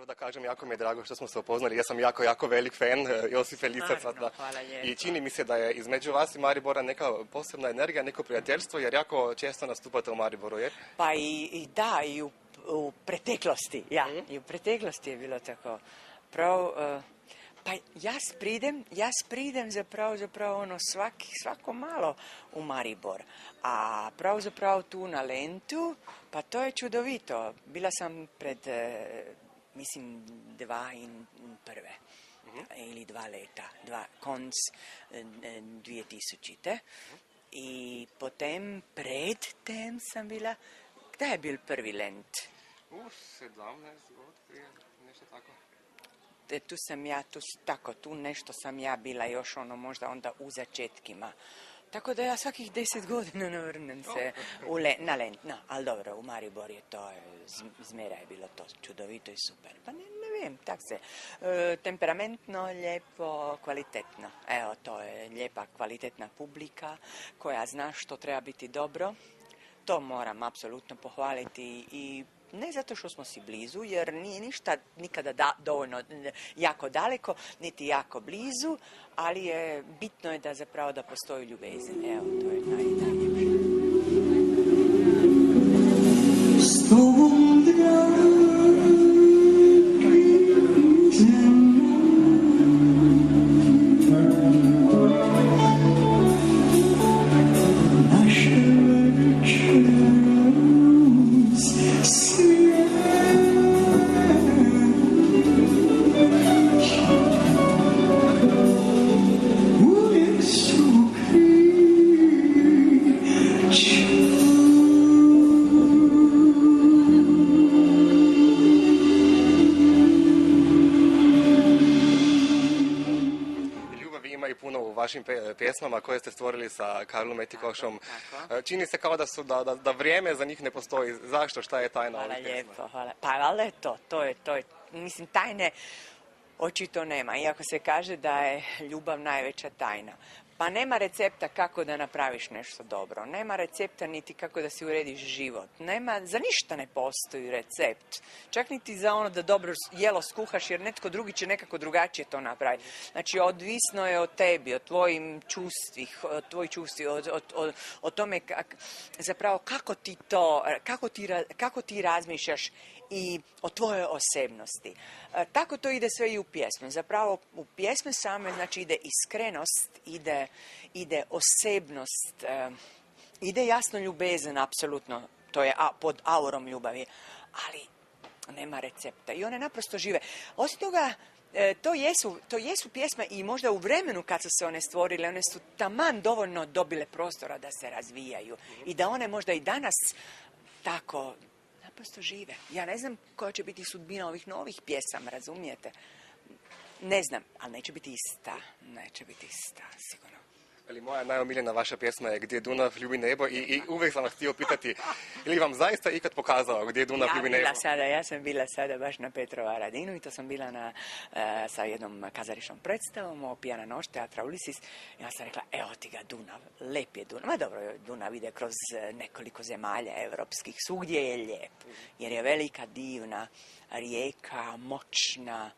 da kažem, jako mi je drago što smo se upoznali. Ja sam jako velik fan Josipe Lisac. I čini mi se da je između vas i Maribora neka posebna energija, neko prijateljstvo, jer jako često nastupate u Mariboru, jer? Pa i u preteklosti, i u preteklosti je bilo tako. Pa jaz pridem zapravo ono svako malo v Maribor. A pravzaprav tu na Lentu, pa to je čudovito. Bila sam pred, mislim, 2001. Ili 2 leta, konc 2000. I potem predtem sam bila, kdaj je bil prvi Lent? 17 godina, nešto tako. Tu nešto sam ja bila još možda onda u začetkima. Tako da ja svakih 10 godina navrnem se na Lent. No, ali dobro, u Maribor je to, zmera je bilo to čudovito i super. Pa ne vem, tak se, temperamentno, lijepo, kvalitetno. Evo, to je lijepa, kvalitetna publika koja zna što treba biti dobro. To moram apsolutno pohvaliti i ne zato što smo si blizu, jer nije ništa nikada dovoljno jako daleko, niti jako blizu, ali je bitno je da zapravo da postoji ljubezin. Evo, to je najljepše. Vašim pjesmama koje ste stvorili sa Karlom Etikošom. Čini se kao da vrijeme za njih ne postoji. Zašto? Šta je tajna ovih pjesma? Hvala lijepo, hvala. Pa ali je to je. Mislim, tajne očito nema. Iako se kaže da je ljubav najveća tajna. Pa nema recepta kako da napraviš nešto dobro. Nema recepta niti kako da si urediš život. Za ništa ne postoji recept. Čak niti za ono da dobro jelo skuhaš, jer netko drugi će nekako drugačije to napraviti. Znači, odvisno je od tebi, od tvojih čustvi, o tome zapravo kako ti razmišljaš i o tvojoj osebnosti. Tako to ide sve i u pjesmi. Zapravo u pjesmi same znači ide iskrenost, ide osebnost, ide jasno ljubezen, apsolutno. To je pod aurom ljubavi. Ali nema recepta. I one naprosto žive. Osim toga, to jesu pjesme i možda u vremenu kad su se one stvorile, one su taman dovoljno dobile prostora da se razvijaju. I da one možda i danas tako naprosto žive. Ja ne znam koja će biti sudbina ovih novih pjesama, razumijete? Ne znam, ali neće biti ista. Neće biti ista, sigurno. Ali moja najomiljena vaša pjesma je Gdje Dunav ljubi nebo i uvijek sam vas htio pitati, ili vam zaista ikad pokazao Gdje Dunav ljubi nebo? Ja sam bila sada baš na Petrova Radinu i to sam bila sa jednom kazališnom predstavom o Pijana noć teatra Ulisis. I ja sam rekla, evo ti ga Dunav, lep je Dunav. Ma dobro, Dunav ide kroz nekoliko zemalja evropskih, svugdje je lijep, jer je velika, divna rijeka, moćna,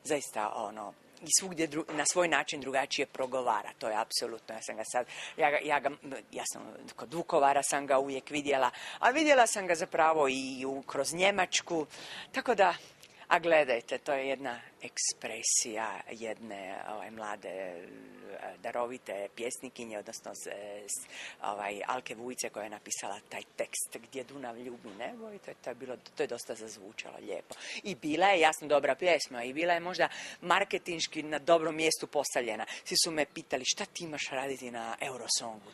zaista i svugdje na svoj način drugačije progovara, to je apsolutno. Ja sam kod Vukovara sam ga uvijek vidjela, a vidjela sam ga zapravo i kroz Njemačku, tako da, a gledajte, to je jedna ekspresija jedne mlade darovite pjesnikinje, odnosno Alke Vujice koja je napisala taj tekst Gdje Dunav ljubi nebo i to je dosta zazvučalo lijepo. I bila je jasno dobra pjesma i bila je možda marketinški na dobrom mjestu postavljena. Svi su me pitali šta ti imaš raditi na Eurosongu.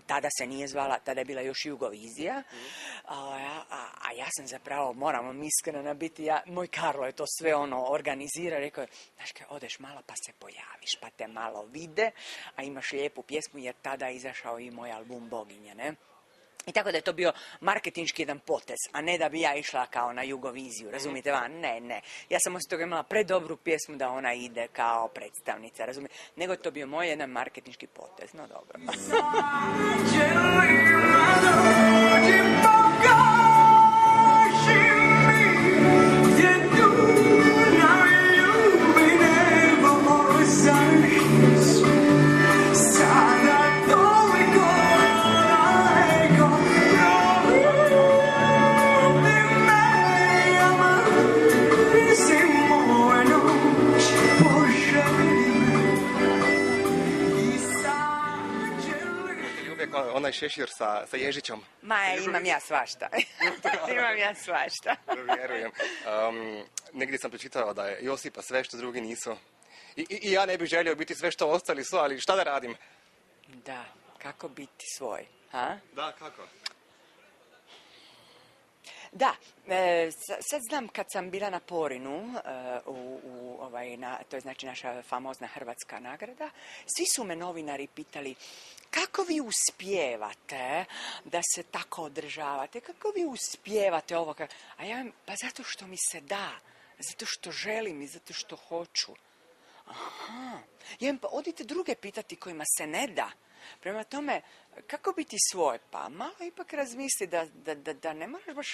Tada se nije zvala, tada je bila još Jugovizija, a ja sam zapravo, moramo iskreno biti, moj Karlo je to sve organizira, rekao je, znaš kaj, odeš malo pa se pojaviš, pa te malo vide, a imaš lijepu pjesmu, jer tada je izašao i moj album Boginje, ne? I tako da je to bio marketinški jedan potez, a ne da bi ja išla kao na Jugoviziju, razumijete van? Ne. Ja sam osim toga imala predobru pjesmu da ona ide kao predstavnica, razumijete? Nego je to bio moj jedan marketinški potez, no dobro. Gdje onaj šešir sa ježićom. Imam ja svašta. Imam ja svašta. Vjerujem. Negdje sam pročitao da je Josipa sve što drugi nisu. I ja ne bih želio biti sve što ostali su, ali šta da radim? Da, kako biti svoj, ha? Da, kako? Da, sad znam kad sam bila na Porinu, to je znači naša famozna hrvatska nagrada, svi su me novinari pitali kako vi uspijevate da se tako održavate, kako vi uspijevate ovo, a ja pa zato što mi se da, zato što želim i zato što hoću. Aha, pa odite druge pitati kojima se ne da. Prema tome, kako biti svoj? Pa malo ipak razmisli da ne moraš baš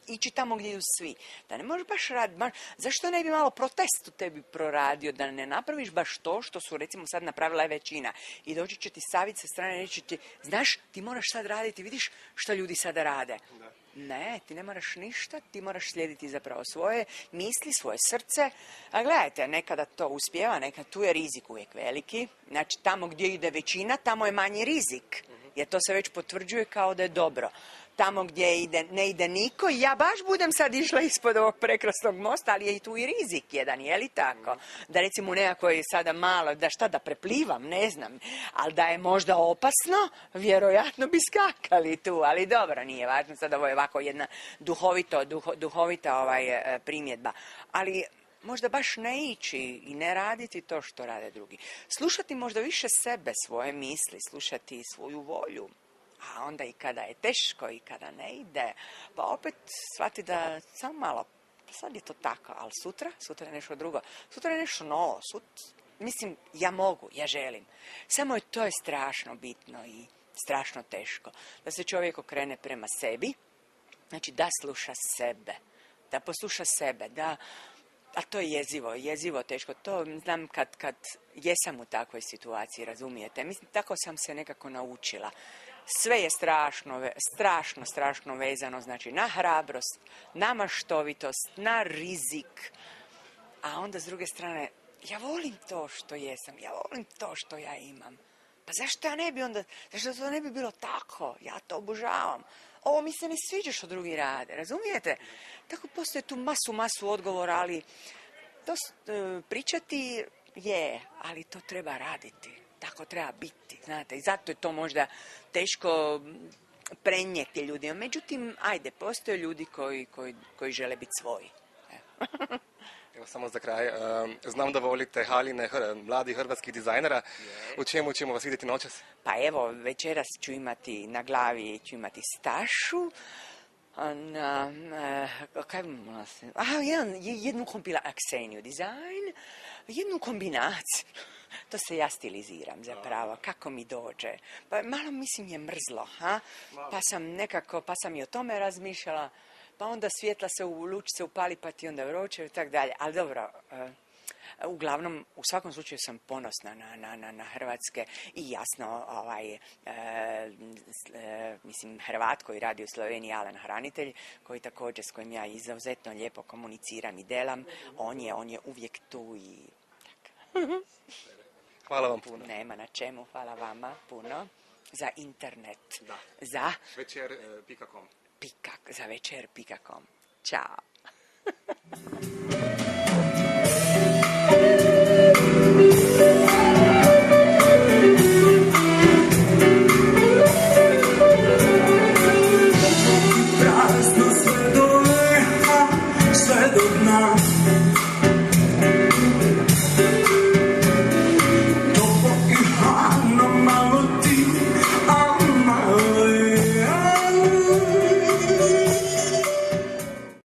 ići tamo gdje idu svi. Da ne možeš baš raditi. Zašto ne bi malo protest u tebi proradio? Da ne napraviš baš to što su recimo sad napravila većina. I doći će ti savjet sa strane i reći ti, znaš, ti moraš sad raditi, vidiš što ljudi sada rade. Da. Ne, ti ne moraš ništa, ti moraš slijediti zapravo svoje misli, svoje srce. A gledajte, nekada to uspijeva, nekada tu je rizik uvijek veliki. Znači, tamo gdje ide većina, tamo je manji rizik. Jer to se već potvrđuje kao da je dobro. Tamo gdje ne ide niko, ja baš budem sad išla ispod ovog prekrasnog mosta, ali je i tu i rizik jedan, je li tako? Da recimo u nekakvoj sada malo, da preplivam, ne znam, ali da je možda opasno, vjerojatno bi skakali tu, ali dobro, nije važno, sad ovo je ovako jedna duhovita primjedba. Ali možda baš ne ići i ne raditi to što rade drugi. Slušati možda više sebe, svoje misli, slušati svoju volju. A onda i kada je teško i kada ne ide, pa opet shvati da samo malo, sad je to tako, ali sutra je nešto drugo. Sutra je nešto novo, mislim, ja mogu, ja želim. Samo to je strašno bitno i strašno teško. Da se čovjek okrene prema sebi, znači da sluša sebe, da posluša sebe, a to je jezivo teško. To znam kad jesam u takvoj situaciji, razumijete? Mislim, tako sam se nekako naučila. Sve je strašno vezano, znači na hrabrost, na maštovitost, na rizik. A onda s druge strane, ja volim to što jesam, ja volim to što ja imam. Pa zašto to ne bi bilo tako? Ja to obožavam. Ovo mi se ne sviđa što drugi rade, razumijete? Tako postoje tu masu odgovora, ali to pričati je, ali to treba raditi. Tako treba biti, znate, i zato je to možda teško prenijeti ljudima. Međutim, postoje ljudi koji žele biti svoji. Evo samo za kraj, znam da volite haljine mladih hrvatskih dizajnera. U čemu ćemo vas vidjeti noćas? Pa evo, večeras ću imati na glavi Stašu, jednu kompilaciju, Akseniju dizajn, jednu kombinaciju. To se ja stiliziram zapravo, kako mi dođe. Pa malo mislim je mrzlo, pa sam i o tome razmišljala, pa onda svjetla se luč se upali, pa ti onda vruće i tako dalje. Ali dobro, uglavnom, u svakom slučaju sam ponosna na hrvatske i jasno, mislim, Hrvat koji radi u Sloveniji, Alen Hranitelj, koji također s kojim ja izuzetno lijepo komuniciram i delam, on je uvijek tu i tako. Hvala vam puno. Nema na čemu, hvala vama puno. Za internet. Da. Za večer.com. Za večer.com. Ćao.